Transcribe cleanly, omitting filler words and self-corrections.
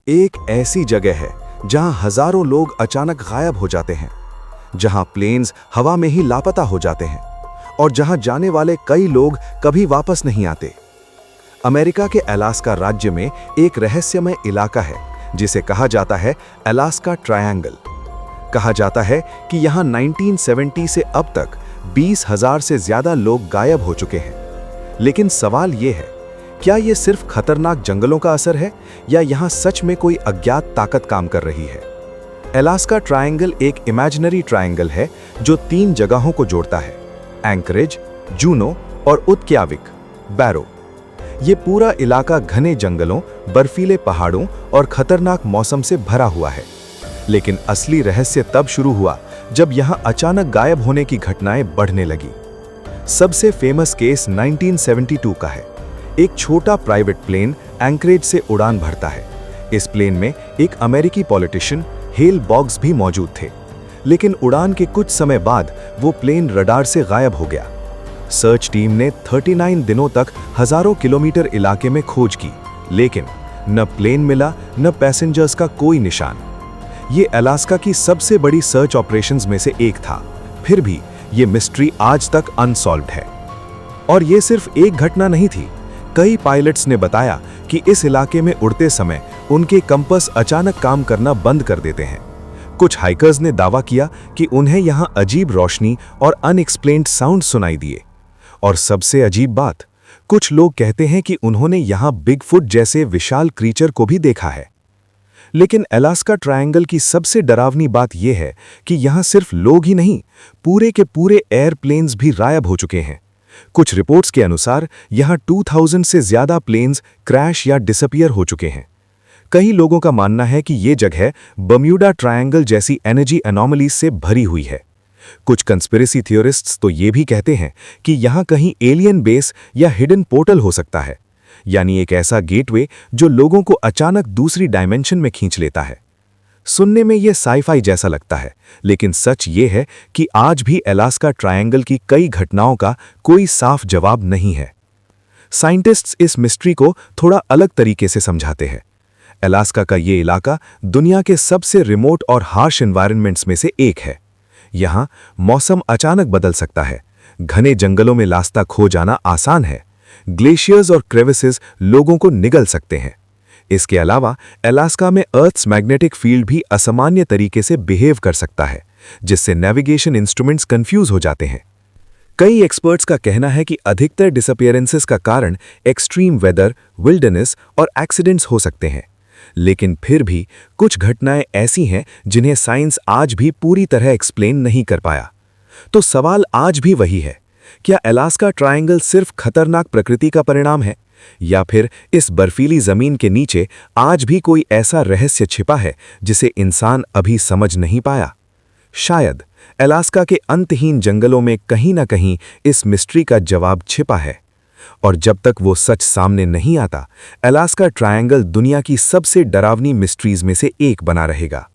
एक ऐसी जगह है जहां हजारों लोग अचानक गायब हो जाते हैं, जहां प्लेन्स हवा में ही लापता हो जाते हैं और जहां जाने वाले कई लोग कभी वापस नहीं आते। अमेरिका के अलास्का राज्य में एक रहस्यमय इलाका है जिसे कहा जाता है अलास्का ट्रायंगल। कहा जाता है कि यहां 1970 से अब तक 20,000 से ज्यादा लोग गायब हो चुके हैं। लेकिन सवाल यह है, क्या यह सिर्फ खतरनाक जंगलों का असर है या यहां सच में कोई अज्ञात ताकत काम कर रही है? अलास्का ट्रायंगल एक इमेजिनरी ट्रायंगल है जो 3 जगहों को जोड़ता है: एंकरेज, जूनो और उत्क्याविक बैरो। ये पूरा इलाका घने जंगलों, बर्फीले पहाड़ों और खतरनाक मौसम से भरा हुआ है। लेकिन असली रहस्य तब शुरू हुआ जब यहां अचानक गायब होने की घटनाएं बढ़ने लगी। सबसे फेमस केस 1972 का है। एक छोटा प्राइवेट प्लेन एंकरेज से उड़ान भरता है। इस प्लेन में एक अमेरिकी पॉलिटिशियन हेल बॉग्स भी मौजूद थे। लेकिन उड़ान के कुछ समय बाद वो प्लेन रडार से गायब हो गया। सर्च टीम ने 39 दिनों तक हजारों किलोमीटर इलाके में खोज की, लेकिन न प्लेन मिला न पैसेंजर्स का कोई निशान। ये अलास्का की सबसे बड़ी सर्च ऑपरेशंस में से एक था। फिर भी ये मिस्ट्री आज तक अनसॉल्व्ड है। और ये सिर्फ एक घटना नहीं थी। कई पायलट्स ने बताया कि इस इलाके में उड़ते समय उनके कंपास अचानक काम करना बंद कर देते हैं। कुछ हाइकर्स ने दावा किया कि उन्हें यहां अजीब रोशनी और अनएक्सप्लेन्ड साउंड सुनाई दिए। और सबसे अजीब बात, कुछ लोग कहते हैं कि उन्होंने यहां बिगफुट जैसे विशाल क्रीचर को भी देखा है। लेकिन अलास्का ट्रायंगल की सबसे डरावनी बात यह है कि यहां सिर्फ लोग ही नहीं, पूरे के पूरे एयरप्लेन्स भी गायब हो चुके हैं। कुछ रिपोर्ट्स के अनुसार यहां 2000 से ज्यादा प्लेन्स क्रैश या डिसअपीयर हो चुके हैं। कई लोगों का मानना है कि ये जगह बम्यूडा ट्रायंगल जैसी एनर्जी एनॉमलीज से भरी हुई है। कुछ कंस्पिरेसी थियोरिस्ट्स तो ये भी कहते हैं कि यहां कहीं एलियन बेस या हिडन पोर्टल हो सकता है, यानी एक ऐसा गेटवे जो लोगों को अचानक दूसरी डायमेंशन में खींच लेता है। सुनने में यह साइफाई जैसा लगता है, लेकिन सच ये है कि आज भी अलास्का ट्रायंगल की कई घटनाओं का कोई साफ जवाब नहीं है। साइंटिस्ट्स इस मिस्ट्री को थोड़ा अलग तरीके से समझाते हैं। अलास्का का ये इलाका दुनिया के सबसे रिमोट और हार्श एनवायरनमेंट्स में से एक है। यहाँ मौसम अचानक बदल सकता है, घने जंगलों में रास्ता खो जाना आसान है, ग्लेशियर्स और क्रेविसेस लोगों को निगल सकते हैं। इसके अलावा अलास्का में अर्थ्स मैग्नेटिक फील्ड भी असामान्य तरीके से बिहेव कर सकता है, जिससे नेविगेशन इंस्ट्रूमेंट्स कंफ्यूज हो जाते हैं। कई एक्सपर्ट्स का कहना है कि अधिकतर डिसअपीयरेंसेस का कारण एक्सट्रीम वेदर, विल्डरनेस और एक्सीडेंट्स हो सकते हैं। लेकिन फिर भी कुछ घटनाएं ऐसी हैं जिन्हें साइंस आज भी पूरी तरह एक्सप्लेन नहीं कर पाया। तो सवाल आज भी वही है, क्या अलास्का ट्रायंगल सिर्फ खतरनाक प्रकृति का परिणाम है, या फिर इस बर्फीली जमीन के नीचे आज भी कोई ऐसा रहस्य छिपा है जिसे इंसान अभी समझ नहीं पाया? शायद अलास्का के अंतहीन जंगलों में कहीं ना कहीं इस मिस्ट्री का जवाब छिपा है। और जब तक वो सच सामने नहीं आता, अलास्का ट्रायंगल दुनिया की सबसे डरावनी मिस्ट्रीज में से एक बना रहेगा।